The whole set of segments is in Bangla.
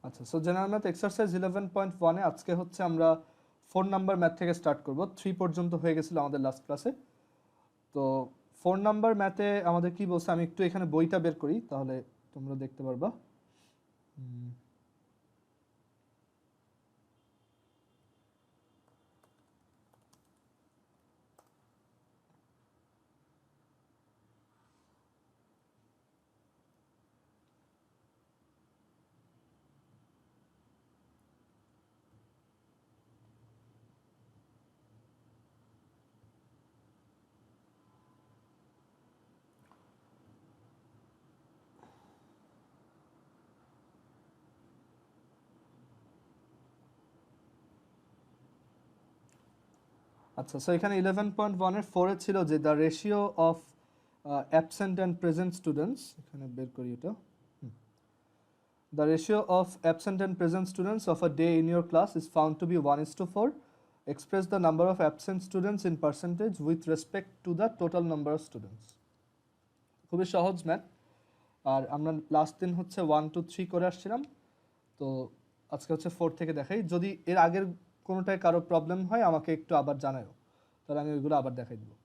আচ্ছা, সো জেনারেল ম্যাথ এক্সারসাইজ 11.1 এ আজকে হচ্ছে আমরা 4 নাম্বার ম্যাথ থেকে স্টার্ট করব। 3 পর্যন্ত হয়ে গেছিল আমাদের লাস্ট ক্লাসে। তো 4 নাম্বার ম্যাথে আমাদের কি বলছে, আমি একটু এখানে বইটা বের করি, তাহলে তোমরা দেখতে পারবা। আচ্ছা, সো এখানে 11.1 এর 4 এ ছিল যে the ratio of absent and present students, এখানে বের করি এটা। The ratio of absent and present students of a day in your class is found to be 1:4. Express the number of absent students in percentage with respect to the total number of students. খুবই সহজ ম্যাথ। আর আমরা লাস্ট দিন হচ্ছে 1 2 3 করে আসছিলাম, তো আজকে হচ্ছে 4 থেকে দেখাই। যদি এর আগের কোনোটায় কারো প্রবলেম হয় আমাকে একটু আবার জানাও, তাহলে আমি ওইগুলো আবার দেখাই দেবো।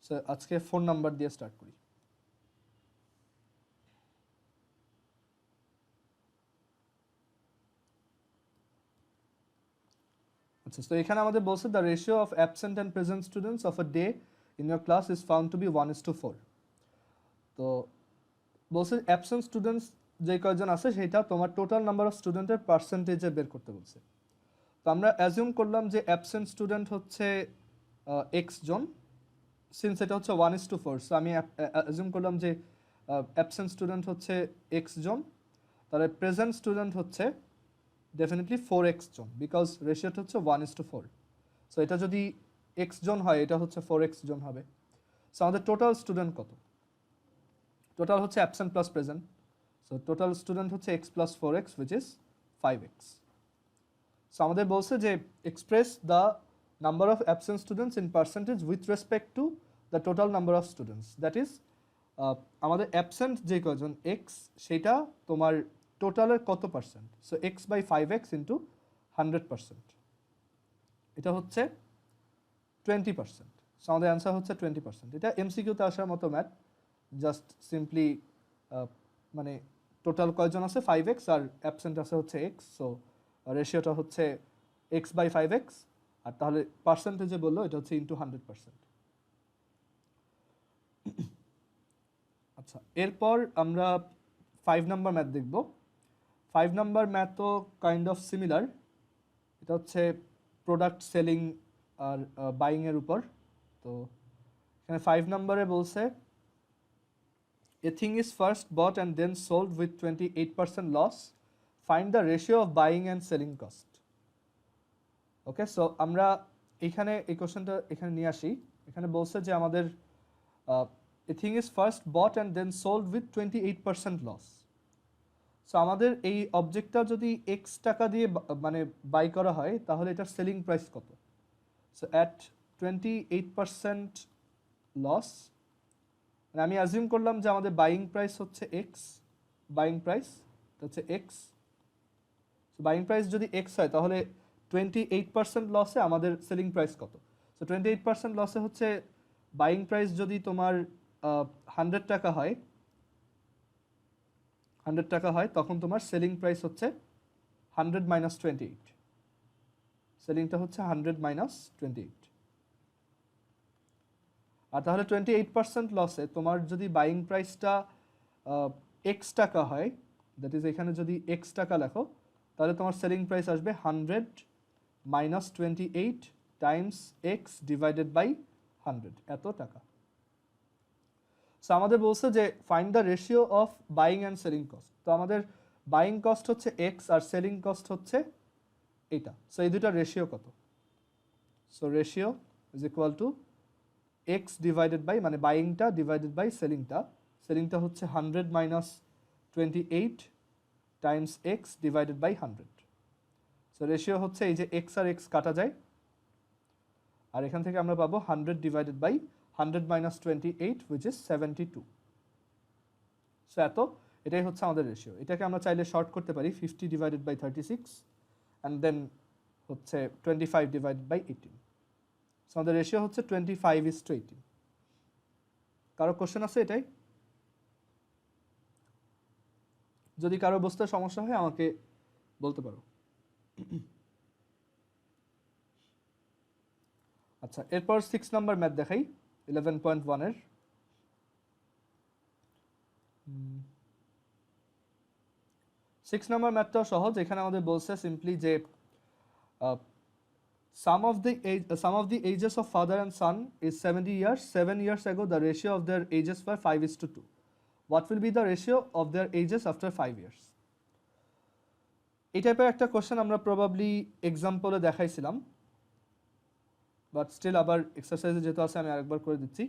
সো আজকে 4 নাম্বার দিয়ে স্টার্ট করি। আচ্ছা, তো এখানে আমাদের বলছে the ratio of absent and present students of a day in your class is found to be 1:4। তো বলছে অ্যাবসেন্ট স্টুডেন্টস যে কয়জন আছে সেটা তোমার টোটাল নাম্বার অফ স্টুডেন্টের পার্সেন্টেজে বের করতে বলছে। তো আমরা অ্যাজিউম করলাম যে অ্যাবসেন্ট স্টুডেন্ট হচ্ছে এক্স জন, সিন্স এটা হচ্ছে 1:4, সো আমি অ্যাজিউম করলাম যে অ্যাবসেন্ট স্টুডেন্ট হচ্ছে এক্স জন, তাহলে প্রেজেন্ট স্টুডেন্ট হচ্ছে ডেফিনেটলি 4x জন, বিকজ রেশিওটা হচ্ছে 1:4। সো এটা যদি এক্স জন হয়, এটা হচ্ছে 4x জন হবে। সো আমাদের টোটাল স্টুডেন্ট কত? টোটাল হচ্ছে absent plus present, so total student হচ্ছে x plus 4x which is 5x। So আমাদের বলছে যে express the number of absent students in percentage with respect to the total number of students, that is আমাদের অ্যাবসেন্ট যে কয়জন এক্স, সেটা তোমার টোটালের কত percent. So x by 5x into 100%, এটা হচ্ছে 20%। সো আমাদের অ্যান্সার হচ্ছে 20%। এটা এমসিকিউতে আসার মতো ম্যাথ, জাস্ট সিম্পলি মানে টোটাল কয়জন আছে 5x আর অ্যাবসেন্ট আছে হচ্ছে এক্স, সো রেশিওটা হচ্ছে এক্স বাই 5x, আর তাহলে পার্সেন্টেজে বললো এটা হচ্ছে ইন্টু 100%। আচ্ছা, এরপর আমরা 5 নাম্বার ম্যাথ দেখব। 5 নাম্বার ম্যাথও কাইন্ড অফ সিমিলার, এটা হচ্ছে প্রোডাক্ট সেলিং আর বাইংয়ের উপর। তো এখানে 5 নাম্বারে বলছে a thing is first bought and then sold with 28% loss, find the ratio of buying and selling cost. Okay, so আমরা এখানে এই কোশ্চেনটা এখানে নিয়ে আসি। এখানে বলছে যে আমাদের a thing is first bought and then sold with 28% loss. So আমাদের এই অবজেক্টটা যদি এক্স টাকা দিয়ে মানে বাই করা হয়, তাহলে এটার সেলিং প্রাইস কত? সো অ্যাট 28% লস, মানে আমি অ্যাজিউম করলাম যে আমাদের বাইং প্রাইস হচ্ছে এক্স, বাইং প্রাইস হচ্ছে এক্স। সো বাইং প্রাইস যদি এক্স হয়, তাহলে 28% লসে আমাদের সেলিং প্রাইস কত? সো 28% লসে হচ্ছে বাইং প্রাইস যদি তোমার 100 টাকা হয়, 100 টাকা হয়, তখন তোমার সেলিং প্রাইস হচ্ছে 100 মাইনাস 28, সেলিংটা হচ্ছে 100 মাইনাস 28। আর তাহলে 28% লসে তোমার যদি বাইং প্রাইসটা এক্স টাকা হয়, দ্যাট ইজ এখানে যদি এক্স টাকা লেখো, তাহলে তোমার সেলিং প্রাইস আসবে 100 minus 28 times x divided by 100, এত টাকা। সো আমাদের বলছে যে find the ratio of buying and selling cost. তো আমাদের বাইং কস্ট হচ্ছে এক্স আর সেলিং কস্ট হচ্ছে এইটা। সো এই দুটার রেশিও কত? So ratio is equal to x divided by, মানে বাইংটা ডিভাইডেড বাই সেলিংটা, সেলিংটা হচ্ছে 100 minus 28 times x divided by 100। So ratio হচ্ছে এই যে এক্স আর এক্স কাটা যায়, আর এখান থেকে আমরা পাবো 100 divided by 100 minus 28 which is 72। So এত, এটাই হচ্ছে আমাদের রেশিও। এটাকে আমরা চাইলে শর্ট করতে পারি 50 ডিভাইডেড বাই 36 অ্যান্ড দেন হচ্ছে 25 ডিভাইডেড বাই 18। সো আমাদের রেশিও হচ্ছে 25:18। কারো কোশ্চেন আছে এটাই? যদি কারো বুঝতে সমস্যা হয় আমাকে বলতে পারো। আচ্ছা, এরপর 6 নাম্বার ম্যাথ দেখাই 11.1 এর। 6 নাম্বার ম্যাথটাও সহজ। এখানে আমাদের বলছে সিম্পলি যে sum of the ages of father and son is 70 years. 7 years ago the ratio of their ages were 5:2. What will be the ratio of their ages after 5 years? এই টাইপের একটা কোশ্চেন আমরা প্রবাবলি এক্সাম্পলে দেখাইছিলাম, বাট স্টিল আবার এক্সারসাইজে যেহেতু আছে আমি আরেকবার করে দিচ্ছি।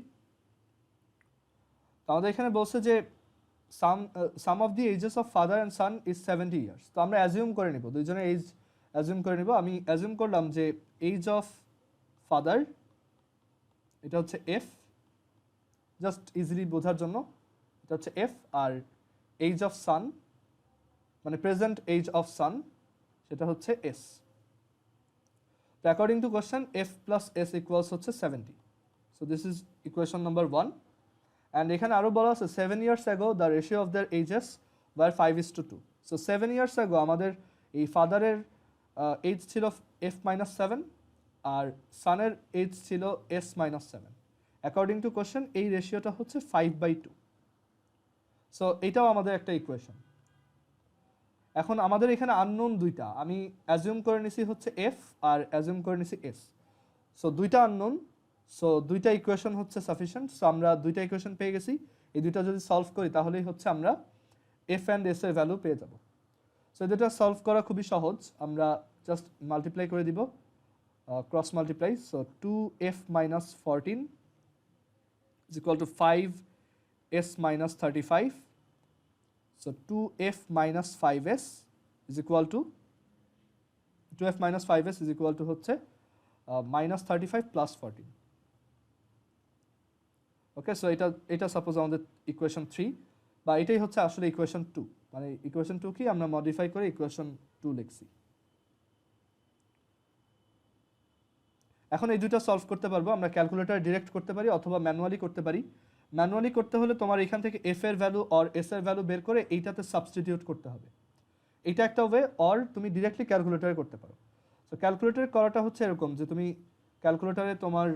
আমাদের এখানে বলছে যে sum of the ages of father and son is 70 years. তো আমরা অ্যাজিউম করে নিব, দুইজনের এজ অ্যাজিউম করে নিব। আমি অ্যাজিউম করলাম যে এজ অফ ফাদার এটা হচ্ছে এফ, জাস্ট ইজিলি বোঝার জন্য এটা হচ্ছে এফ, আর এজ অফ সান মানে প্রেজেন্ট এজ অফ সান সেটা হচ্ছে এস। তো according to question F plus S equals হচ্ছে 70। So this is equation number 1। And এখানে আরও বলা আছে 7 years ago the ratio of their ages were 5:2। So 7 years ago আমাদের এই ফাদারের এজ ছিল f-7 আর সানের এজ ছিল s-7। অ্যাকর্ডিং টু কোয়েশ্চেন এই রেশিওটা হচ্ছে 5/2। সো এইটাও আমাদের একটা ইকুয়েশন। এখন আমাদের এখানে আননোন দুইটা, আমি অ্যাজিউম করে নিছি হচ্ছে এফ আর অ্যাজিউম করে নিছি এস। সো দুইটা আননোন, সো দুইটা ইকুয়েশন হচ্ছে সাফিসিয়েন্ট। সো আমরা দুইটা ইকুয়েশন পেয়ে গেছি। এই দুইটা যদি সলভ করি তাহলেই হচ্ছে আমরা এফ অ্যান্ড এস এর ভ্যালু পেয়ে যাব। সো এটা সলভ করা খুবই সহজ। আমরা জাস্ট মাল্টিপ্লাই করে দিব, cross multiply. So 2f-14 is equal to 5s-35. So 2f minus 5s is equal to 2f minus 5s is equal to হচ্ছে minus 35 plus 14. ওকে, সো এটা সাপোজ আমাদের ইকুয়েশন 3, বা এটাই হচ্ছে আসলে ইকুয়েশন 2। মানে ইকুয়েশন 2 কি আমরা মডিফাই করে ইকুয়েশন 2 লিখছি। এখন এই দুটো সলভ করতে পারবো আমরা, ক্যালকুলেটর ডিরেক্ট করতে পারি অথবা ম্যানুয়ালি করতে পারি। ম্যানুয়ালি করতে হলে তোমার এখান থেকে এফ এর ভ্যালু অর এস এর ভ্যালু বের করে এইটাতে সাবস্টিটিউট করতে হবে, এটা একটা ওয়ে। অর তুমি ডিরেক্টলি ক্যালকুলেটরে করতে পারো। সো ক্যালকুলেটরে করাটা হচ্ছে এরকম যে তুমি ক্যালকুলেটরে তোমার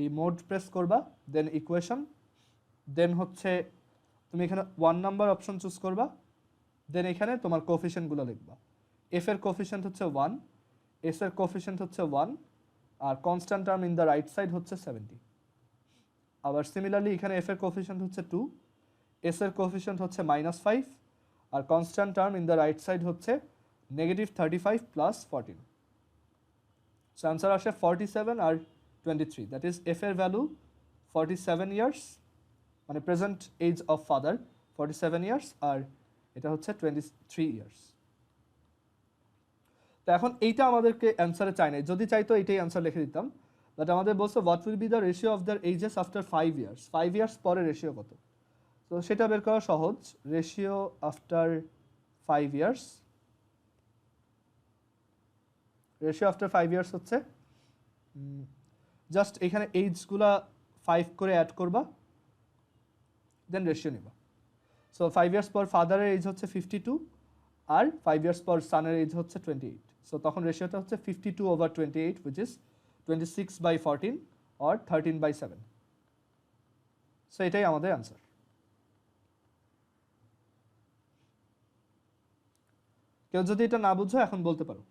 এই মোড প্রেস করবা, দেন ইকুয়েশন, দেন হচ্ছে তুমি এখানে 1 নাম্বার অপশন চুজ করবা, দেন এখানে তোমার কোফিশিয়েন্টগুলো লিখবা। এফ এর কোফিশিয়েন্ট হচ্ছে 1, এস এর কোফিশিয়েন্ট হচ্ছে 1, আর constant term in the right side হচ্ছে 70। আবার সিমিলারলি এখানে এফ এর কোফিশিয়েন্ট হচ্ছে 2, এস এর কোফিশিয়েন্ট হচ্ছে -5, আর constant term in the right side হচ্ছে -35 প্লাস 14। সো অ্যান্সার আসে 47 আর 23। দ্যাট ইজ এফ এর ভ্যালু 47 ইয়ার্স, মানে present age of father 47 years, আর এটা হচ্ছে 23 ইয়ার্স। তো এখন এইটা আমাদেরকে অ্যান্সারে চাই নাই, যদি চাইতো এইটাই অ্যান্সার লিখে দিতাম। বাট আমাদের বলছে what will be the ratio of their ages after 5 years. 5 years পরে রেশিও কত? তো সেটা বের করা সহজ। Ratio after 5 years, ratio after 5 years হচ্ছে জাস্ট এখানে এইজগুলা 5 করে অ্যাড করবা, দেন রেশিও নিবা। সো 5 ইয়ার্স পর ফাদারের এজ হচ্ছে 52 আর 5 ইয়ার্স পর সানের এজ হচ্ছে 28। সো তখন রেশিওটা হচ্ছে 52/28 which is 26/14 or 13/7। সো এটাই আমাদের অ্যান্সার। কেউ যদি এটা না বুঝো এখন বলতে পারো।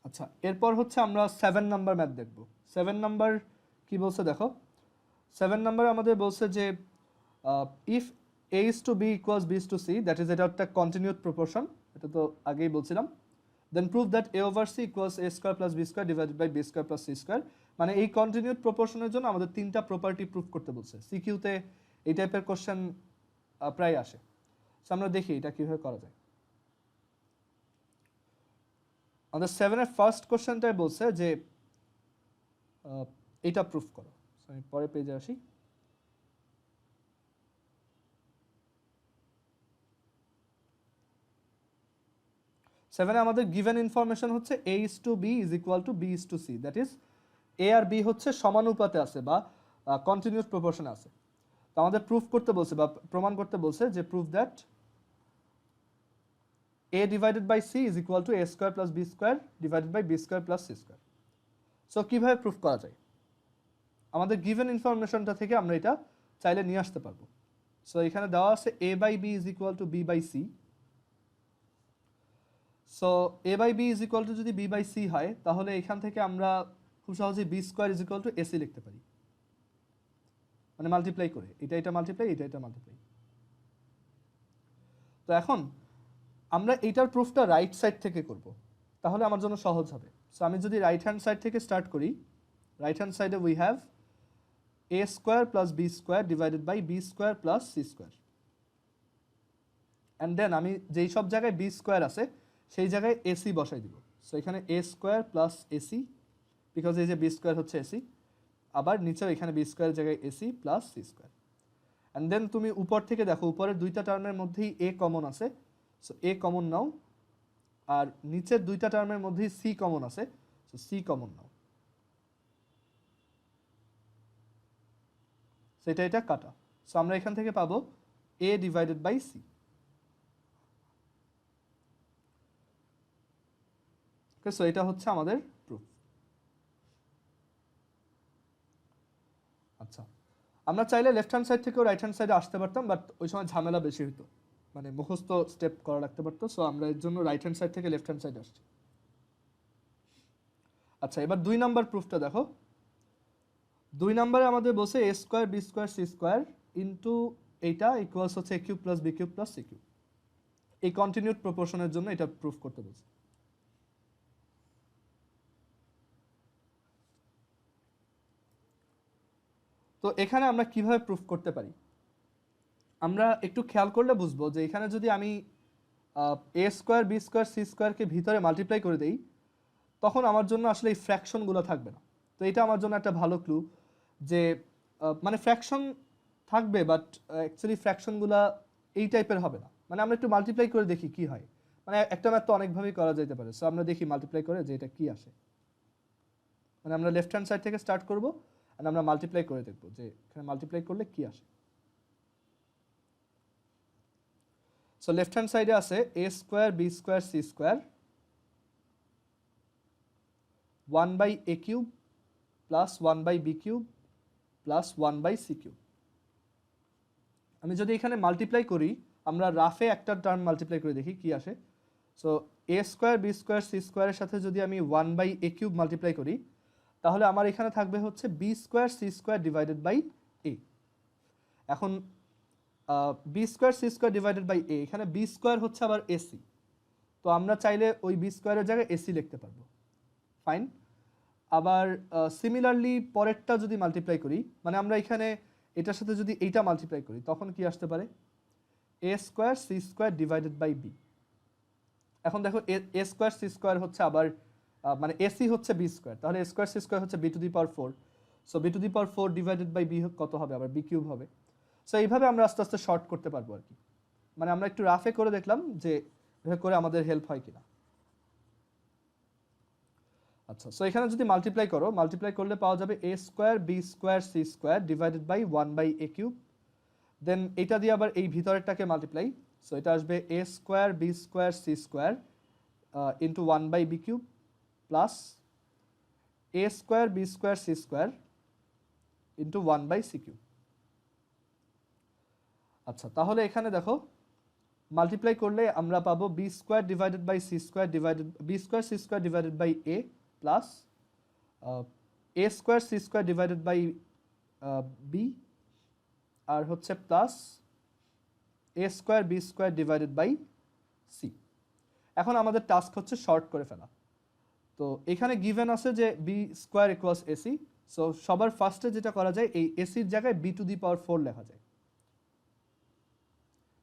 আচ্ছা, এরপর হচ্ছে আমরা 7 নাম্বার ম্যাথ দেখব। 7 নাম্বার কি বলছে দেখো। 7 নাম্বার আমাদের বলছে যে if a is to b equals b is to c, that is এটা একটা কন্টিনিউড প্রপোর্শন, এটা তো আগেই বলছিলাম। Then prove that a over c equals a square plus b square divided by b square plus c square। মানে এই কন্টিনিউড প্রপোর্শনের জন্য আমাদের 3টা প্রপার্টি প্রুফ করতে বলছে। সিকিউতে এই টাইপের কোশ্চেন প্রায় আসে। সো আমরা দেখি এটা কিভাবে করা যায়। আমাদের 7-এর ফার্স্ট কোশ্চেনটাই বলছে যে এটা প্রুফ করো। আমি পরের পেজে আসি। সেভেনে আমাদের গিভেন ইনফরমেশন হচ্ছে A:B is equal to B:C, that is A আর বি হচ্ছে সমানুপাতে আছে বা কন্টিনিউয়াস প্রপোর্শনে আছে। তো আমাদের প্রুফ করতে বলছে বা প্রমাণ করতে বলছে যে proof that A divided by C is equal to A square plus B square divided by B square plus C square. So কীভাবে প্রুফ করা যায়? আমাদের গিভেন ইনফরমেশনটা থেকে আমরা এটা চাইলে নিয়ে আসতে পারবো। সো এখানে দেওয়া আছে A by B is equal to B by C। So A by B is equal to যদি B বাই C হয়, তাহলে এখান থেকে আমরা খুব সহজেই B square is equal to AC লিখতে পারি, মানে মাল্টিপ্লাই করে এটা মাল্টিপ্লাই, এটা মাল্টিপ্লাই। তো এখন আমরা এইটার প্রুফটা রাইট সাইড থেকে করব, তাহলে আমার জন্য সহজ হবে। সো আমি যদি রাইট হ্যান্ড সাইড থেকে স্টার্ট করি, রাইট হ্যান্ড সাইডে we have A square plus B square divided by B square plus C square. And then আমি যেই সব জায়গায় B স্কোয়ার আছে সেই জায়গায় AC বসাই দিব। সো এখানে A square plus AC, because এই যে B স্কোয়ার হচ্ছে AC, আবার নিচেও এখানে B স্কোয়ার জায়গায় AC plus C square. And then তুমি উপর থেকে দেখো, উপরের দুইটা টার্মের মধ্যেই A কমন আছে, সো A কমন নাও, আর নিচের দুইটা টার্মের মধ্যেই C কমন আছে, সো C কমন নাও। সেটা এটা কাটা, সো আমরা এখান থেকে পাবো A divided by C। Okay, so এটা হচ্ছে আমাদের প্রুফ। আচ্ছা, আমরা চাইলে লেফট হ্যান্ড সাইড থেকেও রাইট হ্যান্ড সাইডে আসতে পারতাম, বাট ওই সময় ঝামেলা বেশি হতো, মানে মুখস্থ স্টেপ করা রাখতে পারতো। সো আমরা এর জন্য রাইট হ্যান্ড সাইড থেকে লেফট হ্যান্ড সাইডে আসছি। আচ্ছা, এবার 2 নাম্বার প্রুফটা দেখো। 2 নাম্বারে আমাদের বলছে A square B square C square into এইটা ইকুয়ালস হচ্ছে A cube plus B cube plus C cube. এই কন্টিনিউড প্রপোর্শনের জন্য এটা প্রুফ করতে বলছে। তো এখানে আমরা কিভাবে প্রুফ করতে পারি? আমরা একটু খেয়াল করলে বুঝবো যে এখানে যদি আমি A square B square C স্কোয়ারকে ভিতরে মাল্টিপ্লাই করে দেই, তখন আমার জন্য আসলে এই ফ্র্যাকশনগুলো থাকবে না। তো এটা আমার জন্য একটা ভালো ক্লু যে মানে ফ্র্যাকশন থাকবে, বাট অ্যাকচুয়ালি ফ্র্যাকশনগুলো এই টাইপের হবে না। মানে আমরা একটু মাল্টিপ্লাই করে দেখি কি হয়, মানে একটা ম্যাথ তো অনেকভাবেই করা যেতে পারে। সো আমরা দেখি মাল্টিপ্লাই করে যে এটা কি আসে। মানে আমরা লেফট হ্যান্ড সাইড থেকে স্টার্ট করবো, আর আমরা মাল্টিপ্লাই করে দেখবো যে এখানে মাল্টিপ্লাই করলে কি আসে। সো লেফট হ্যান্ড সাইডে আছে A square B square C square 1 by A cube plus 1 by B cube plus 1 by C cube. আমি যদি এখানে মাল্টিপ্লাই করি, আমরা রাফে একটা টার্ম মাল্টিপ্লাই করে দেখি কি আসে। So A square B square C স্কোয়ারের সাথে যদি আমি 1 বাই A কিউব মাল্টিপ্লাই করি, তাহলে আমার এখানে থাকবে হচ্ছে B square C square divided by A। এখন B square C square divided by A, এখানে B স্কোয়ার হচ্ছে আবার AC, তো আমরা চাইলে ওই B স্কোয়ারের জায়গায় AC লিখতে পারবো। ফাইন। আবার সিমিলারলি পরেরটা যদি মাল্টিপ্লাই করি, মানে আমরা এখানে এটার সাথে যদি এইটা মাল্টিপ্লাই করি, তখন কি আসতে পারে? A square C square divided by B। এখন দেখো A স্কোয়ার C স্কোয়ার হচ্ছে আবার মানে AC হচ্ছে B স্কোয়ার, তাহলে A স্কোয়ার C স্কোয়ার হচ্ছে B to the power 4। So B to the power 4 divided by B কত হবে? আবার B কিউব হবে। সো এইভাবে আমরা আস্তে আস্তে শর্ট করতে পারবো আর কি। মানে আমরা একটু রাফে করে দেখলাম যে এভাবে করে আমাদের হেল্প হয় কিনা। আচ্ছা, সো এখানে যদি মাল্টিপ্লাই করো, মাল্টিপ্লাই করলে পাওয়া যাবে A square B square C square divided by 1 by A cube. দেন এটা দিয়ে আবার এই ভিতরেরটাকে মাল্টিপ্লাই, সো এটা আসবে A square B square C square into 1 by B cube plus A square B square C square into 1 by C cube. আচ্ছা, তাহলে এখানে দেখো মাল্টিপ্লাই করলে আমরা পাবো B square divided by C square divided B square C square divided by A plus A square C square divided by B, আর হচ্ছে plus A square B square divided by C। এখন আমাদের টাস্ক হচ্ছে শর্ট করে ফেলা। তো এখানে গিভেন আছে যে B square equals AC, so সবার ফার্স্টে যেটা করা যায়, এই ACর জায়গায় B টু দি পাওয়ার 4 লেখা যায়,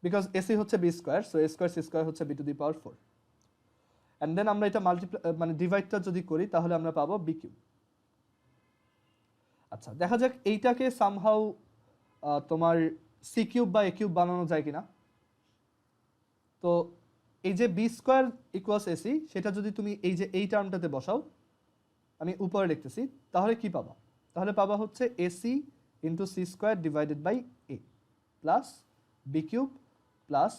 বিকজ AC হচ্ছে B square, so A square C square হচ্ছে B to the power 4। And then আমরা এটা মানে ডিভাইডটা যদি করি তাহলে আমরা পাবো বি কিউব। আচ্ছা, দেখা যাক এইটাকে সামহাউ তোমার সি কিউব বা এ কিউব বানানো যায় কিনা। তো এই যে বি স্কোয়ার ইকুয়ালস এসি, সেটা যদি তুমি এই যে এই টার্মটাতে বসাও, আমি উপরে লিখতেছি, তাহলে কি পাবা? তাহলে পাবা হচ্ছে AC into C square divided by A plus B cube plus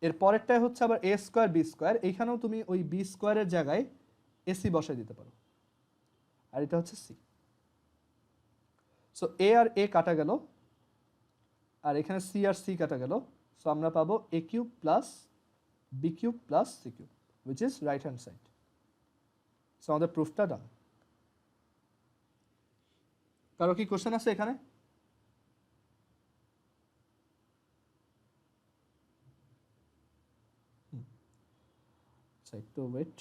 এর পরেরটাই হচ্ছে আবার এ স্কোয়ার বি স্কোয়ার। এইখানেও তুমি ওই বি স্কোয়ারের জায়গায় এসি বসাই দিতে পারো, আর এটা হচ্ছে সি। সো এ আর এ কাটা গেল, আর এখানে সি আর সি কাটা গেল। সো আমরা পাবো a cube plus B cube plus c cube, which is right hand side. So আমাদের প্রুফটা ডান। কারো কি কোশ্চেন আছে এখানে? আচ্ছা, একটু ওয়েট।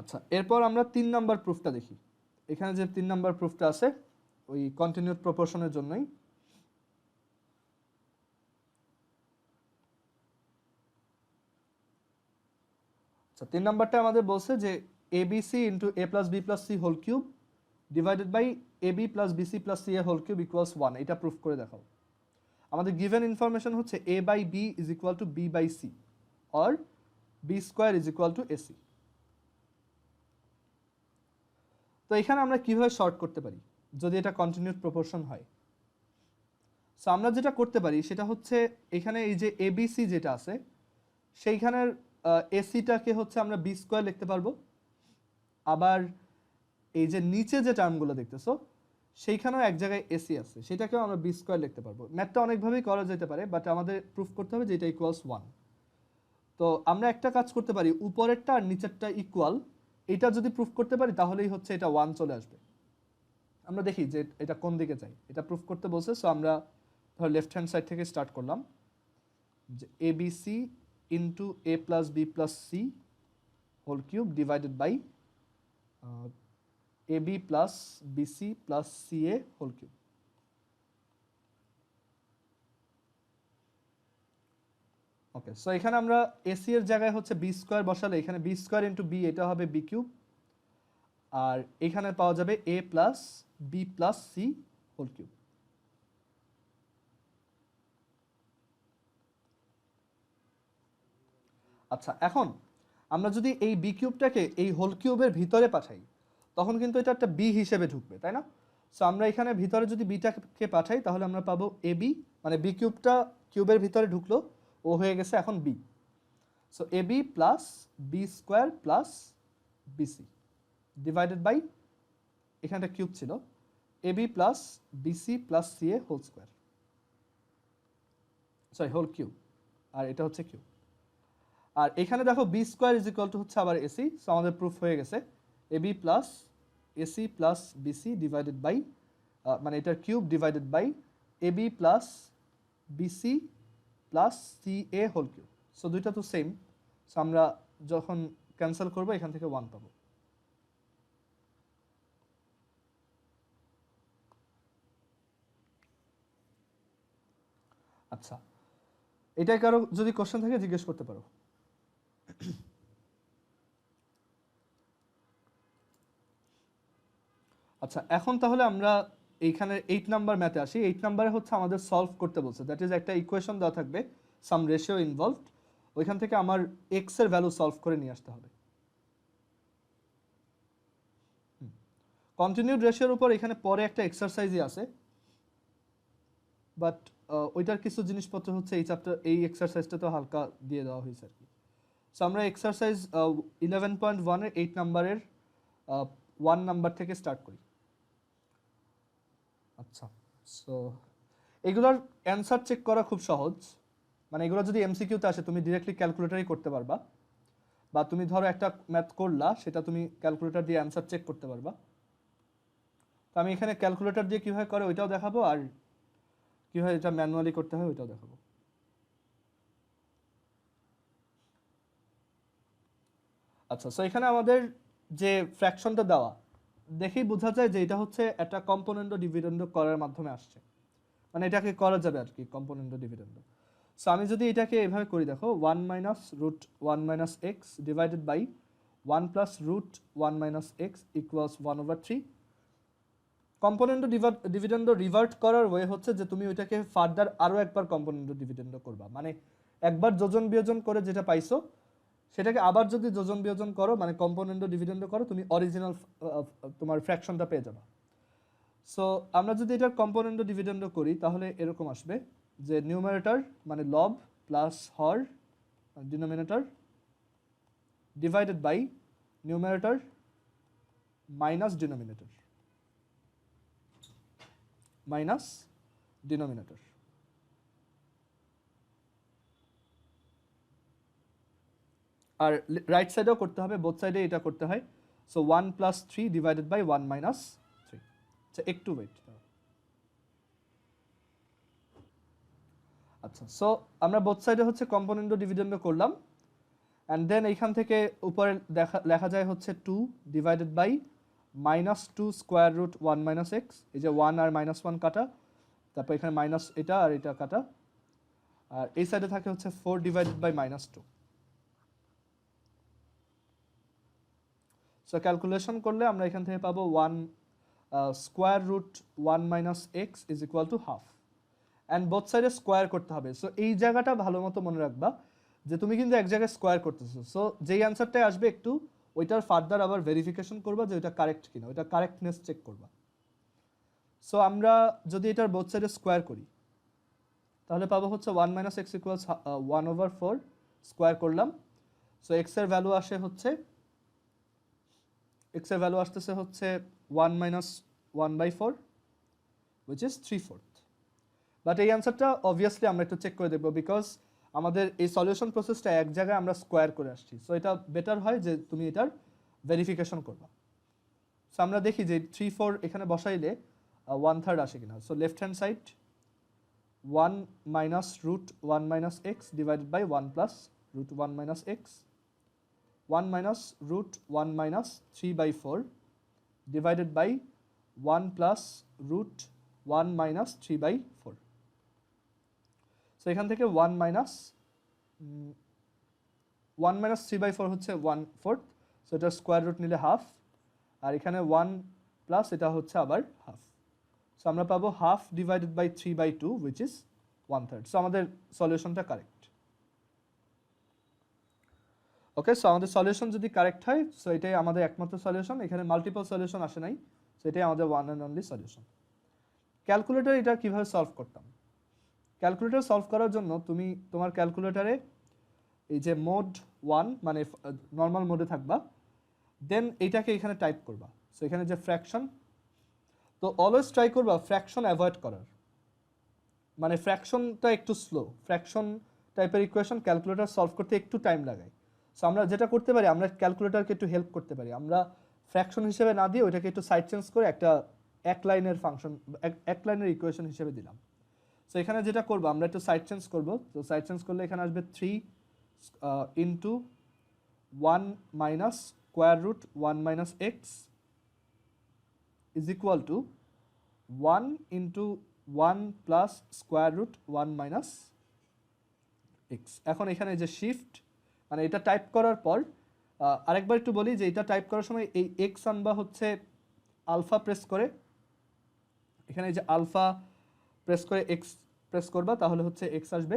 আচ্ছা, এরপর আমরা 3 নাম্বার প্রুফটা দেখি। এখানে যে 3 নাম্বার প্রুফটা আছে ওই কন্টিনিউড প্রপোর্শনের জন্যই। আচ্ছা, 3 নাম্বারটা আমাদের বলছে যে a b c into a plus b plus c whole cube divided by a b plus b c plus c a whole cube equals 1। এটা প্রুফ করে দেখাও। আমাদের গিভেন ইনফরমেশন হচ্ছে a by b is equal to b by c or b square is equal to a c. তো এখানে আমরা কিভাবে শর্ট করতে পারি যদি এটা কন্টিনিউড প্রপোর্শন হয়? সো আমরা যেটা করতে পারি সেটা হচ্ছে এখানে এই যে এবিসি যেটা আছে সেইখানের এসিটাকে হচ্ছে আমরা বি স্কোয়ার লিখতে পারবো। আবার এই যে নিচে যে টার্মগুলো দেখতেছো সেইখানেও এক জায়গায় এসি আছে, সেটাকেও আমরা বি স্কোয়ার লিখতে পারবো। ম্যাথটা অনেকভাবেই করা যেতে পারে, বাট আমাদের প্রুফ করতে হবে যে এটা ইকুয়ালস 1। তো আমরা একটা কাজ করতে পারি, উপরেরটা আর নিচেরটা ইকুয়াল, এটা যদি প্রুফ করতে পারি তাহলেই হচ্ছে এটা 1 চলে আসবে। আমরা দেখি যে এটা কোন দিকে যায়। এটা প্রুফ করতে বলছে, সো আমরা ধর লেফট হ্যান্ড সাইড থেকে স্টার্ট করলাম যে a b c into a plus b plus c whole cube divided by a b plus b c plus c a whole cube. Okay, so এখানে আমরা এসি এর জায়গায় হচ্ছে বি স্কোয়ার বসালে এখানে বি স্কোয়ার ইন্টু বি, এটা হবে বি কিউব, আর এখানে পাওয়া যাবে a plus b plus c whole cube. আচ্ছা, এখন আমরা যদি এই বি কিউবটাকে এই হোল কিউবের ভিতরে পাঠাই তখন কিন্তু এটা একটা বি হিসেবে ঢুকবে, তাই না? সো আমরা এখানে ভিতরে যদি বিটাকে পাঠাই তাহলে আমরা পাবো এ বি, মানে বি কিউবটা কিউবের ভিতরে ঢুকলো, ও হয়ে গেছে এখন b. So a b plus b square plus b c divided by, এখানটা কিউব ছিল, a b plus b c plus c a whole square, sorry whole cube, আর এটা হচ্ছে কিউব। আর এখানে দেখো b square is equal to হচ্ছে আবার এসি। সো আমাদের প্রুফ হয়ে গেছে a b plus a c plus b c divided by, মানে এটার cube divided by a b plus b c plus c a whole cube. So দুইটা তো সেম, সো আমরা যখন ক্যান্সেল করবো এখান থেকে 1 পাবো। আচ্ছা, এটাই কারো যদি কোশ্চেন থাকে জিজ্ঞেস করতে পারো। আচ্ছা, এখন তাহলে আমরা এইখানে 8 নাম্বার ম্যাথে আসি। 8 নাম্বারে হচ্ছে আমাদের সলভ করতে বলছে, দ্যাট ইজ একটা ইকুয়েশন দেওয়া থাকবে, সাম রেশিও ইনভলভড, ওইখান থেকে আমার এক্স এর ভ্যালু সলভ করে নিয়ে আসতে হবে। কন্টিনিউড রেশিওর উপর এখানে পরে একটা এক্সারসাইজই আছে, বাট ওইটার কিছু জিনিসপত্র হচ্ছে এই চ্যাপ্টার এই এক্সারসাইজটা তো হালকা দিয়ে দেওয়া হয়েছে আর কি। সো আমরা এক্সারসাইজ 11.1 এর 8 নাম্বারের 1 নাম্বার থেকে স্টার্ট করি। আচ্ছা, সো এগুলোর অ্যান্সার চেক করা খুব সহজ, মানে এগুলো যদি এমসিকিউতে আসে তুমি ডিরেক্টলি ক্যালকুলেটারই করতে পারবা, বা তুমি ধরো একটা ম্যাথ করলা সেটা তুমি ক্যালকুলেটর দিয়ে অ্যান্সার চেক করতে পারবা। তো আমি এখানে ক্যালকুলেটর দিয়ে কীভাবে করে ওইটাও দেখাবো, আর কীভাবে এটা ম্যানুয়ালি করতে হয় ওইটাও দেখাবো। আচ্ছা, সো এখানে আমাদের যে ফ্র্যাকশনটা দেওয়া দেখেই বোঝা যায় যে এটা হচ্ছে একটা কম্পোনেন্ট ডিভিডেন্ড করার মাধ্যমে আসছে, মানে এটাকে করা যাবে আর কি কম্পোনেন্ট ডিভিডেন্ড। সো আমি যদি এটাকে এভাবে করি, দেখো 1 minus root 1 minus x divided by 1 plus root 1 minus x equals 1/3। Component dividend revert করার ওয়ে হচ্ছে যে তুমি ওইটাকে ফার্দার আরও একবার কম্পোনেন্ট ডিভিডেন্ড করবা, মানে একবার যোজন বিয়োজন করে যেটা পাইছো সেটাকে আবার যদি যোজন বিয়োজন করো, মানে কম্পোনেন্ট ডিভিডেন্ড করো, তুমি অরিজিনাল তোমার ফ্র্যাকশনটা পেয়ে যাবে। সো আমরা যদি এটার কম্পোনেন্ট ডিভিডেন্ড করি তাহলে এরকম আসবে যে নিউমারেটর মানে লব প্লাস হর denominator divided by numerator minus denominator minus denominator. আর রাইট সাইডেও করতে হবে, বোথ সাইডে এটা করতে হয়। So 1 plus 3 divided by 1 minus 3। আচ্ছা একটু ওয়েট। আচ্ছা সো আমরা বোথ সাইডে হচ্ছে কম্পোনেন্ট ডিভিডেন্ড করলাম, অ্যান্ড দেন এইখান থেকে উপরে লেখা যায় হচ্ছে 2 divided by minus 2 square root 1 minus x. এই যে 1 আর মাইনাস 1 কাটা, তারপর এখানে মাইনাস এটা আর এটা কাটা, আর এই সাইডে থাকে হচ্ছে 4 divided by minus 2। So calculation করলে আমরা এখান থেকে পাবো 1 square root 1 minus x is equal to half, and both সাইডে স্কোয়ার করতে হবে। সো এই জায়গাটা ভালো মতো মনে রাখবা যে তুমি কিন্তু এক জায়গায় স্কোয়ার করতেছো, সো যেই অ্যান্সারটাই আসবে একটু ওইটার ফার্দার আবার ভেরিফিকেশন করবা যে ওইটা কারেক্ট কিনা, ওইটা কারেক্টনেস চেক করবা। সো আমরা যদি এটার বোথ সাইডে স্কোয়ার করি তাহলে পাবো হচ্ছে 1 মাইনাস এক্স ইকুয়ালস 1/4 স্কোয়ার করলাম। সো এক্সের ভ্যালু আসে হচ্ছে এক্সের ভ্যালু আসতেছে হচ্ছে 1 মাইনাস 1/4 উইচ ইজ 3/4। বাট এই অ্যান্সারটা অবভিয়াসলি আমরা একটু চেক করে দেখবো, বিকজ আমাদের এই সলিউশন প্রসেসটা এক জায়গায় আমরা স্কোয়ার করে আসছি। সো এটা বেটার হয় যে তুমি এটার ভেরিফিকেশন করবা। সো আমরা দেখি যে 3/4 এখানে বসাইলে 1/3 আসে কিনা। So left hand side 1 minus root 1 minus x divided by 1 plus root 1 minus x, 1 minus root 1 minus 3/4 divided by 1 plus root 1 minus 3/4। So এখান থেকে 1 মাইনাস 3/4 হচ্ছে 1/4, সো এটার স্কোয়ার রুট নিলে হাফ, আর এখানে 1 প্লাস এটা হচ্ছে আবার হাফ। সো আমরা পাবো half divided by 3/2 which is 1/3। So আমাদের সলিউশনটা কারেক্ট। ওকে, সো আমাদের সলিউশন যদি কারেক্ট হয় সো এটাই আমাদের একমাত্র সলিউশন, এখানে মাল্টিপল সলিউশন আসে নাই, সো এটাই আমাদের one and only solution. Calculator এটা কীভাবে সলভ করতাম? ক্যালকুলেটর সলভ করার জন্য তুমি তোমার ক্যালকুলেটরে এই যে মোড 1 মানে নর্মাল মোডে থাকবা, দেন এইটাকে এখানে টাইপ করবা। সো এখানে যে ফ্র্যাকশন, তো অলওয়েজ ট্রাই করবা ফ্র্যাকশন অ্যাভয়েড করার, মানে ফ্র্যাকশনটা একটু স্লো, ফ্র্যাকশন টাইপের ইকুয়েশন ক্যালকুলেটর সলভ করতে একটু টাইম লাগায়। সো আমরা যেটা করতে পারি, আমরা ক্যালকুলেটরকে একটু হেল্প করতে পারি, আমরা ফ্র্যাকশন হিসেবে না দিয়ে ওইটাকে একটু সাইড চেঞ্জ করে একটা এক লাইনের ফাংশন, এক লাইনের ইকুয়েশন হিসেবে দিলাম। সো এখানে যেটা করবো আমরা একটু সাইড চেঞ্জ করবো। তো সাইড চেঞ্জ করলে এখানে আসবে 3 into 1 minus square root 1 minus x is equal to 1 into 1 plus square root 1 minus x. এখন এখানে যে শিফট মানে এটা টাইপ করার পর আরেকবার একটু বলি যে এটা টাইপ করার সময় এই এক্স আনবা হচ্ছে আলফা প্রেস করে, এখানে যে আলফা প্রেস করে এক্স প্রেস করবা তাহলে হচ্ছে এক্স আসবে।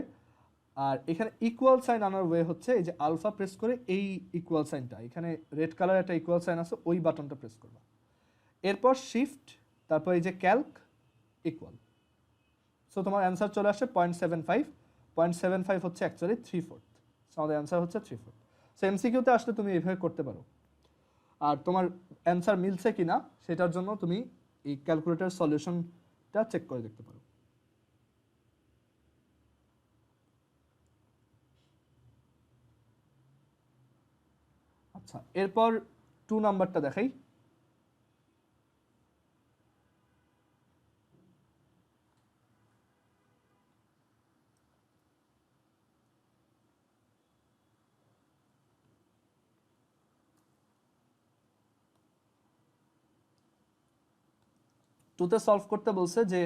আর এখানে ইকুয়াল সাইন আনার ওয়ে হচ্ছে এই যে আলফা প্রেস করে এই ইকুয়াল সাইনটা, এখানে রেড কালার একটা ইকুয়াল সাইন আছে ওই বাটনটা প্রেস করবা, এরপর শিফট, তারপর এই যে ক্যালক ইকুয়াল। সো তোমার অ্যান্সার চলে আসে 0.75। 0.75 হচ্ছে অ্যাকচুয়ালি 3/4। সো আমাদের অ্যান্সার হচ্ছে 3/4। সো এমসিকিউতে আসলে তুমি এভাবে করতে পারো, আর তোমার অ্যান্সার মিলছে কিনা সেটার জন্য তুমি এই ক্যালকুলেটর সলিউশনটা চেক করে দেখতে পারো। আচ্ছা এরপর 2 নাম্বারটা দেখাই। 2 তে সলভ করতে বলছে যে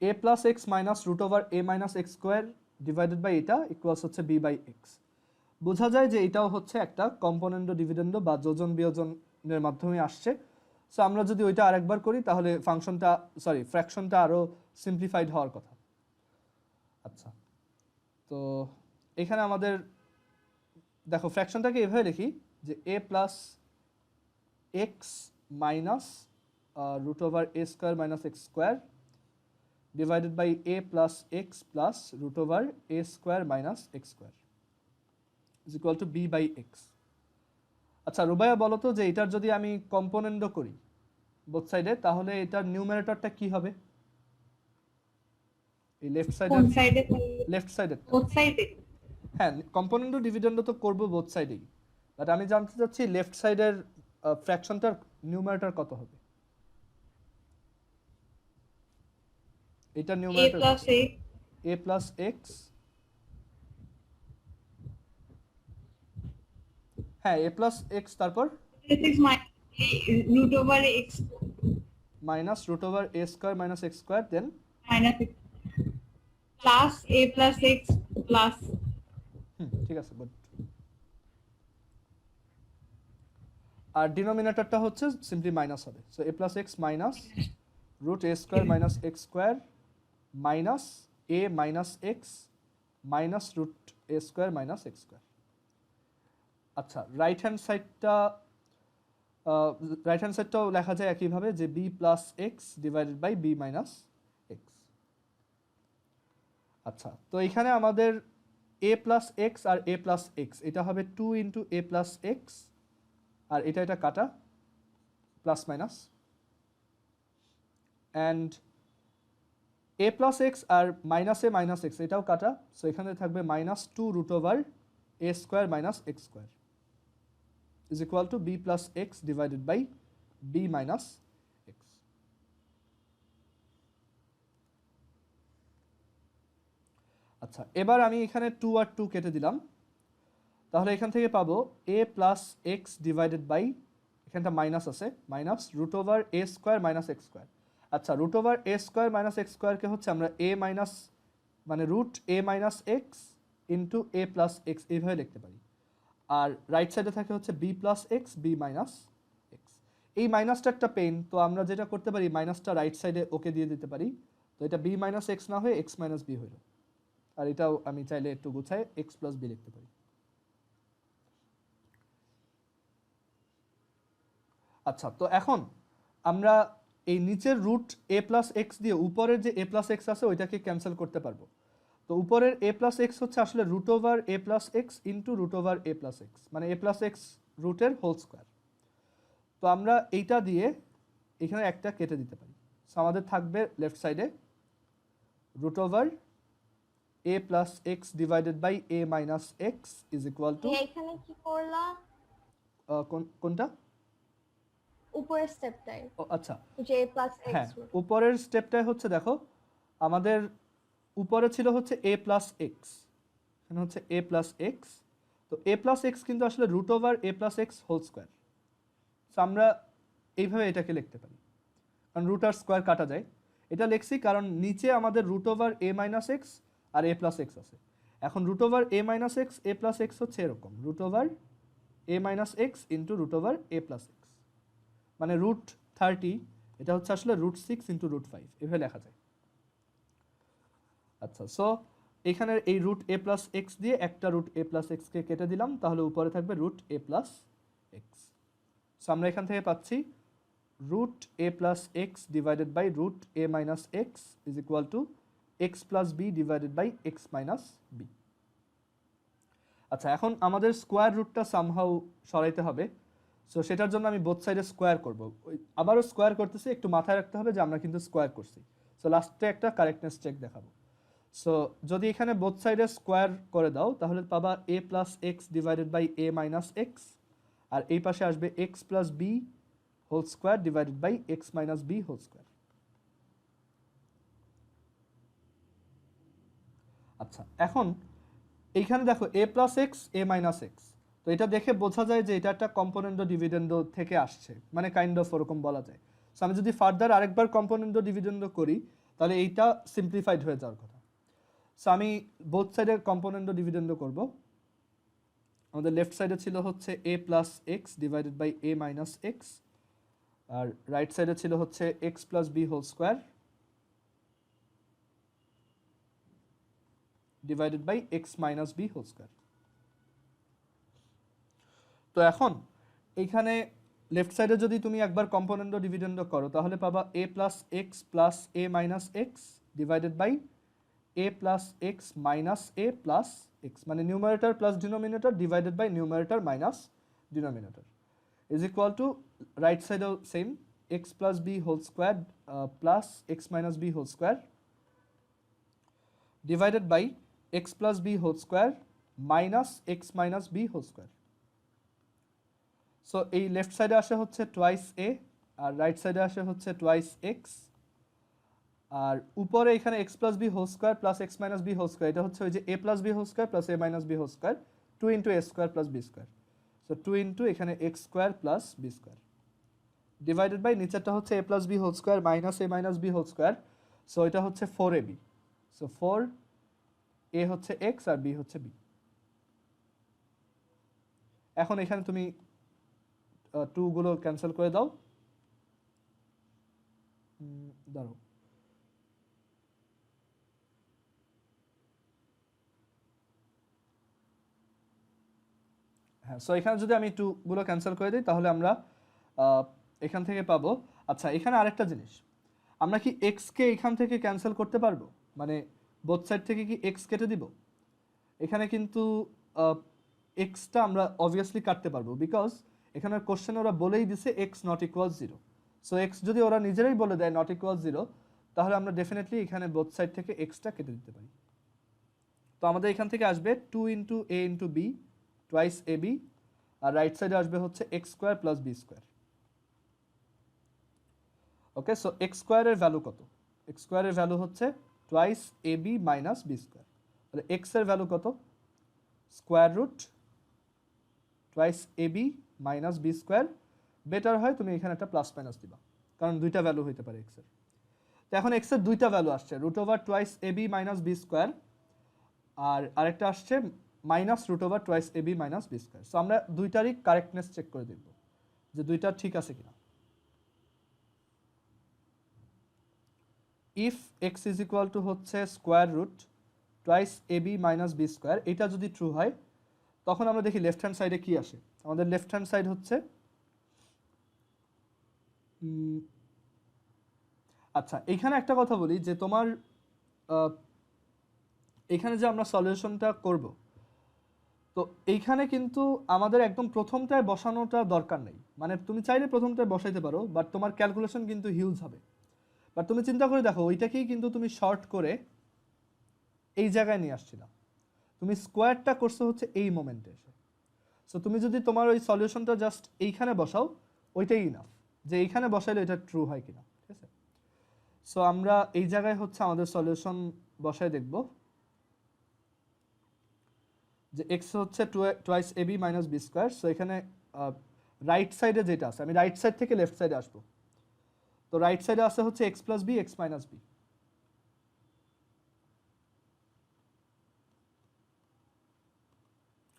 a plus x minus root over a minus x square divided by এটা ইকুয়ালস হচ্ছে b বাই এক্স। বোঝা যায় যে এটাও হচ্ছে একটা কম্পোনেন্ট ডিভিডেন্ড বা যোজন বিয়োজনের মাধ্যমে আসছে। সো আমরা যদি ওইটা আরেকবার করি তাহলে ফ্র্যাকশনটা আরো সিম্পলিফাইড হওয়ার কথা। আচ্ছা, তো এখানে আমাদের দেখো ফ্র্যাকশনটাকে এভাবে লিখি যে a plus x minus root over a square minus x square divided by a plus x plus root over a square minus x square is equal to b by x. আচ্ছা রুবাইয়া বলো তো যে এটার যদি আমি কম্পোনেন্টও করি বোথ সাইডে তাহলে এটার নিউমারেটরটা কি হবে? এই লেফট সাইডে বোথ সাইডে হ্যাঁ, কম্পোনেন্ট ডিভিডেন্ড তো করব বোথ সাইডেই, বাট আমি জানতে চাচ্ছি লেফট সাইডের ফ্র্যাকশনটার নিউমারেটর কত হবে? এটা নিউমারেটর a প্লাস এক্স, হ্যাঁ a প্লাস এক্স তারপর root over x minus root over a square minus x square then minus plus a plus x plus ঠিক আছে গুড। আর ডিনোমিনেটরটা হচ্ছে সিম্পলি মাইনাস হবে, so a plus x minus root a square minus x square minus a minus x minus root a square minus x square. আচ্ছা রাইট হ্যান্ড সাইডটাও লেখা যায় একইভাবে যে b plus x divided by b minus x. আচ্ছা তো এখানে আমাদের a প্লাস এক্স আর a প্লাস এক্স এটা হবে 2 ইন্টু a প্লাস এক্স, আর এটা কাটা plus minus, and a plus x আর মাইনাস এ মাইনাস এক্স এটাও কাটা, সো এখানে থাকবে minus 2 root over a square minus x square is equal to b plus x divided by b minus x. আচ্ছা এবার আমি এখানে 2 আর 2 কেটে দিলাম, তাহলে এখান থেকে পাবো a plus x divided by এখানটা মাইনাস আছে minus root over a square minus x square. আচ্ছা root over a square minus x স্কোয়ারকে হচ্ছে আমরা a মাইনাস মানে root a minus x into a plus x এইভাবে লিখতে পারি, আর রাইট সাইডে থাকে হচ্ছে b plus x b minus x. এই মাইনাসটা একটা পেইন, তো আমরা যেটা করতে পারি মাইনাসটা রাইট সাইডে ওকে দিয়ে দিতে পারি, তো এটা b মাইনাস এক্স না হয়ে এক্স মাইনাস বি হইল, আর এটাও আমি চাইলে একটু গুছায় এক্স প্লাস বি লিখতে পারি। আচ্ছা তো এখন আমরা এই নিচের রুট a প্লাস এক্স দিয়ে উপরের যে a প্লাস এক্স আছে ওইটাকে ক্যান্সেল করতে পারবো, তো উপরের a প্লাস এক্স হচ্ছে আসলে root over a plus x into root over a plus x মানে a প্লাস এক্স রুটের হোল স্কোয়ার। তো আমরা এইটা দিয়ে এখানে একটা কেটে দিতে পারি, সো আমাদের থাকবে লেফট সাইডে root over a plus x divided by a minus x is equal to এখানে কি করলা কোনটা উপরের স্টেপটাই ও আচ্ছা যে প্লাস হ্যাঁ এক্স উপরের স্টেপটাই হচ্ছে দেখো আমাদের উপরে ছিল হচ্ছে a প্লাস এক্স, এখানে হচ্ছে a প্লাস এক্স, তো a প্লাস এক্স কিন্তু আসলে root over a plus x whole square, so আমরা এইভাবে এটাকে লিখতে পারি কারণ রুট আর স্কোয়ার কাটা যায়। এটা লিখছি কারণ নিচে আমাদের root over a minus x আর a প্লাস এক্স আছে, এখন root over a minus x a plus x হচ্ছে এরকম root over a minus x into root over a plus x মানে রুট 30, এটা হচ্ছে আসলে রুট 6 ইন্টু রুট 5 এভাবে লেখা যায়। আচ্ছা সো এখানে এই রুট a প্লাস এক্স দিয়ে একটা রুট a প্লাস এক্সকে কেটে দিলাম, তাহলে উপরে থাকবে root a plus x. So আমরা এখান থেকে পাচ্ছি root a plus x divided by root a minus x is equal to x plus b divided by x minus b. আচ্ছা এখন আমাদের স্কোয়ার রুটটা সামহাউ সরাইতে হবে, সো সেটার জন্য আমি বোথ সাইডে স্কোয়ার করব, আবারও স্কোয়ার করতেছি, একটু মাথায় রাখতে হবে যে আমরা কিন্তু স্কোয়ার করছি, সো লাস্টে একটা কারেক্টনেস চেক দেখাবো। সো যদি এখানে বোথ সাইডে স্কোয়ার করে দাও তাহলে পাবা a plus x divided by a minus x, আর এই পাশে আসবে x plus b whole square divided by x minus b whole square. আচ্ছা এখন এইখানে দেখো a plus x a minus x, তো এটা দেখে বোঝা যায় যে এটা একটা কম্পোনেন্ট ডিভিডেন্ড থেকে আসছে, মানে কাইন্ড অফ ওরকম বলা যায়। সো আমি যদি ফার্দার আরেকবার কম্পোনেন্ট ডিভিডেন্ড করি তাহলে এইটা সিম্পলিফাইড হয়ে যাওয়ার কথা। সো আমি বোথ সাইডে কম্পোনেন্ট ডিভিডেন্ড করব। আমাদের লেফট সাইডে ছিল হচ্ছে a plus x divided by a minus x, আর রাইট সাইডে ছিল হচ্ছে x plus b whole square divided by x minus b whole square. তো এখন এইখানে লেফট সাইডে যদি তুমি একবার কম্পোনেন্ট ডিভিডেন্ড করো তাহলে পাবা a plus x plus a minus x divided by a plus x minus a plus x, মানে numerator plus denominator divided by numerator minus denominator is equal to right সাইডেও same x plus b whole square plus x minus b whole square divided by x plus b whole square minus x minus b whole square. So এই লেফট সাইডে আসে হচ্ছে টোয়াইস এ আর রাইট সাইডে আসে হচ্ছে টোয়াইস এক্স, আর উপরে এখানে x plus b whole square plus x minus b whole square, এটা হচ্ছে ওই যে a plus b whole square plus a minus b whole square 2 into a square plus b square. So 2 into এখানে x square plus b square divided by নিচেরটা হচ্ছে a plus b whole square minus a minus b whole square. So এটা হচ্ছে 4ab। সো 4 এ হচ্ছে এক্স আর বি হচ্ছে বি। এখন এখানে তুমি 2 গুলো ক্যান্সেল করে দাও, দাঁড়াও হ্যাঁ। সো এখানে যদি আমি 2 গুলো ক্যান্সেল করে দিই তাহলে আমরা এখান থেকে পাবো। আচ্ছা এখানে আরেকটা জিনিস, আমরা কি এক্সকে এখান থেকে ক্যান্সেল করতে পারবো, মানে বোথ সাইড থেকে কি এক্স কেটে দিব? এখানে কিন্তু এক্সটা আমরা অবভিয়াসলি কাটতে পারবো, বিকজ এখানে কোশ্চেন ওরা বলেই দিছে x not equal 0। So x যদি ওরা নিজেরাই বলে দেয় নট ইকুয়াল 0 তাহলে আমরা ডেফিনেটলি এখানে বোথ সাইড থেকে এক্সটা কেটে দিতে পারি। তো আমাদের এখান থেকে আসবে 2 into a into b twice a b, আর রাইট সাইডে আসবে হচ্ছে x square plus b square. Okay, so x স্কোয়ারের ভ্যালু কত? এক্স স্কোয়ারের ভ্যালু হচ্ছে twice a b minus b square. তাহলে এক্স এর ভ্যালু কত? Square root twice a b minus b square. Better হয় তুমি এখানে একটা প্লাস মাইনাস দিবা, কারণ দুইটা ভ্যালু হইতে পারে এক্স এর। তো এখন এক্স এর দুইটা ভ্যালু আসছে, root over twice a b minus b square, আর আরেকটা আসছে minus root over twice a b minus b square. So আমরা দুইটারই কারেক্টনেস চেক করে দেখব যে দুইটা ঠিক আছে কিনা। If x is equal to হচ্ছে square root twice a b minus b square, এটা যদি ট্রু হয় তখন আমরা দেখি লেফট হ্যান্ড সাইডে কি আসে। আমাদের লেফট হ্যান্ড সাইড হচ্ছে আচ্ছা এইখানে একটা কথা বলি যে তোমার এখানে যে আমরা সলিউশনটা করব, তো এইখানে কিন্তু আমাদের একদম প্রথমটায় বসানোটা দরকার নেই, মানে তুমি চাইলে প্রথমটায় বসাইতে পারো, বাট তোমার ক্যালকুলেশন কিন্তু হিউজ হবে। বাট তুমি চিন্তা করে দেখো ওইটাকেই কিন্তু তুমি শর্ট করে এই জায়গায় নিয়ে আসছিলাম, তুমি স্কোয়ারটা করছো হচ্ছে এই মোমেন্টে এসে। সো তুমি যদি তোমার ওই সলিউশনটা জাস্ট এইখানে বসাও ওইটাই ইনাফ, যে এইখানে বসাইলে এটা ট্রু হয় কিনা, ঠিক আছে। সো আমরা এই জায়গায় হচ্ছে আমাদের সলিউশন বসায় দেখব যে এক্স হচ্ছে twice a b minus b square. So এখানে রাইট সাইডে যেটা আছে, আমি রাইট সাইড থেকে লেফট সাইডে আসবো। তো রাইট সাইডে আছে হচ্ছে x plus b x minus b.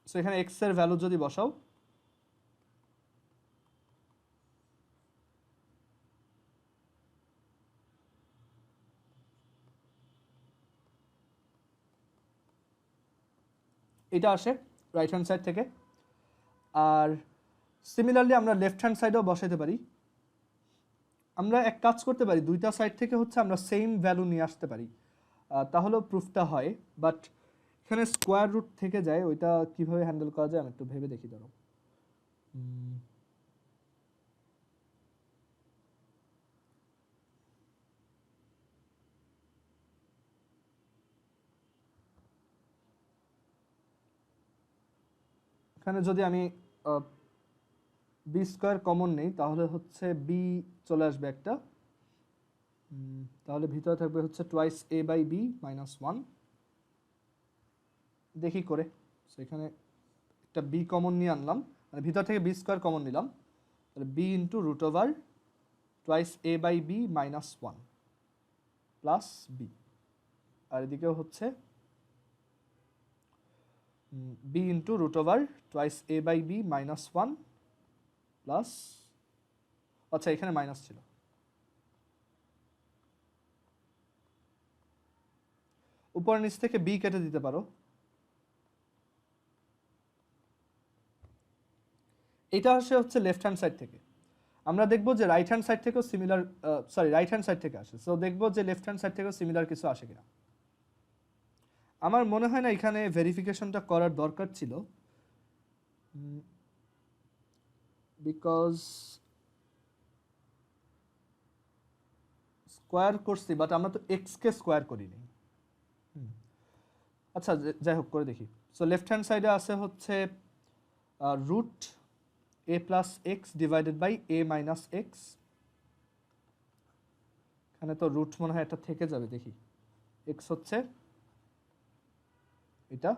So এখানে এক্স এর ভ্যালু যদি বসাও, এটা আসে রাইট হ্যান্ড সাইড থেকে। আর সিমিলারলি আমরা লেফট হ্যান্ড সাইডেও বসাইতে পারি। আমরা এক কাজ করতে পারি, দুইটা সাইড থেকে হচ্ছে আমরা সেম ভ্যালু নিয়ে আসতে পারি, তাহলেও প্রুফটা হয়। বাট এখানে স্কোয়ার রুট থেকে যায়, ওইটা কিভাবে হ্যান্ডেল করা যায় আমি একটু ভেবে দেখি। ধরো এখানে যদি আমি বি স্কোয়ার কমন নেই তাহলে হচ্ছে বি চলে আসবে একটা, তাহলে ভিতরে থাকবে হচ্ছে twice a by b minus 1। দেখি করে, সো এখানে একটা বি কমন নিয়ে আনলাম, মানে ভিতর থেকে বি স্কোয়ার কমন নিলাম, তাহলে b into root over twice a by b minus 1 plus b, আর এদিকেও হচ্ছে b into root over twice a by b minus 1 plus, আচ্ছা এখানে মাইনাস ছিল, উপর নিচ থেকে b কেটে দিতে পারো। এটা হচ্ছে লেফট হ্যান্ড সাইড থেকে। আমরা দেখব যে রাইট হ্যান্ড সাইড থেকেও সিমিলার, রাইট হ্যান্ড সাইড থেকে আসে, সো দেখব যে লেফট হ্যান্ড সাইড থেকেও সিমিলার কিছু আসে কিনা। আমার মনে হয় না এখানে ভেরিফিকেশনটা করার দরকার ছিল, বিকজ স্কোয়ার করছি বাট আমরা তো এক্স কে স্কোয়ার করিনি। আচ্ছা যাই হোক করে দেখি। সো লেফট হ্যান্ড সাইডে আছে হচ্ছে root a plus x divided by a minus x. এখানে তো রুট মনে হয় এটা থেকে যাবে, দেখি এক্স হচ্ছে এটা,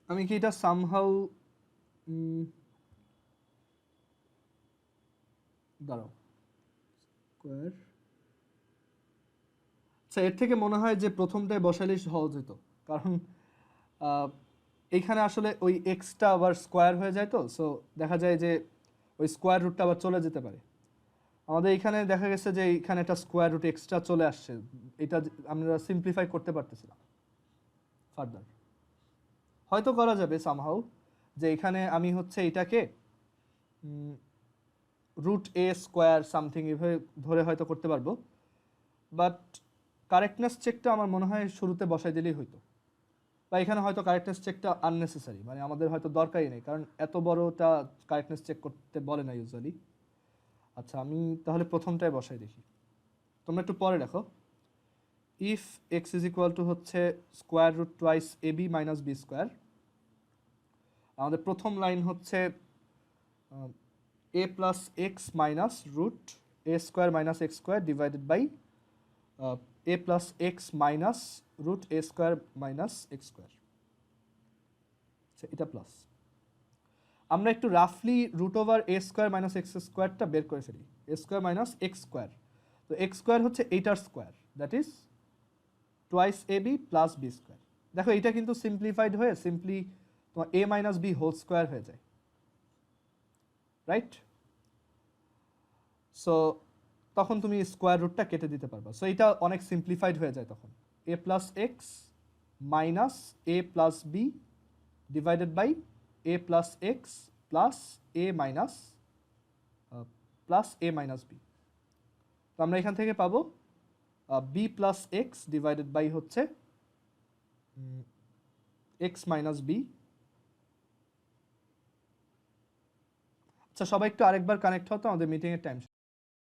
আমি কি এটা সামহাউ দাঁড়াও স্কোয়ার, আচ্ছা এর থেকে মনে হয় যে প্রথমটায় বসালেই সহজ হতো, কারণ এইখানে আসলে ওই এক্সটা আবার স্কোয়ার হয়ে যায়, তো সো দেখা যায় যে ওই স্কোয়ার রুটটা আবার চলে যেতে পারে। আমাদের এখানে দেখা গেছে যে এইখানে একটা স্কোয়ার রুট এক্সট্রা চলে আসছে, এটা আমরা সিম্পলিফাই করতে পারতেছিলাম ফার্দার। হয়তো করা যাবে সামহাউ, যে এখানে আমি হচ্ছে এটাকে রুট এ স্কোয়ার সামথিং এভাবে ধরে হয়তো করতে পারবো, বাট কারেক্টনেস চেকটা আমার মনে হয় শুরুতে বসাই দিলেই হইতো, বা এখানে হয়তো কারেক্টনেস চেকটা আননেসেসারি, মানে আমাদের হয়তো দরকারই নেই, কারণ এত বড়টা কারেক্টনেস চেক করতে বলে না ইউজুয়ালি। আচ্ছা আমি তাহলে প্রথমটাই বসাই দেখি, তোমরা একটু পরে দেখো। If x is equal to হচ্ছে square root twice a b minus b square, আমাদের প্রথম লাইন হচ্ছে a plus x minus root a square minus x square divided by a plus x minus root a square minus x square, এটা প্লাস। আমরা একটু রাফলি root over a square minus x স্কোয়ারটা বের করে ফেলি, a square minus x square, তো এক্স স্কোয়ার হচ্ছে এইটার square, that is twice a b plus b square. দেখো এটা কিন্তু সিম্পলিফাইড হয়ে সিম্পলি তোমার a minus b whole square হয়ে যায়, রাইট? সো তখন তুমি স্কোয়ার রুটটা কেটে দিতে পারবা, সো এটা অনেক সিম্পলিফাইড হয়ে যায় তখন। A plus x minus a plus b divided by A plus x plus a minus b. তো আমরা এখান থেকে পাবো b plus x divided by হচ্ছে এক্স মাইনাস বি। আচ্ছা সবাই একটু আরেকবার কানেক্ট হতো, আমাদের মিটিংয়ের টাইম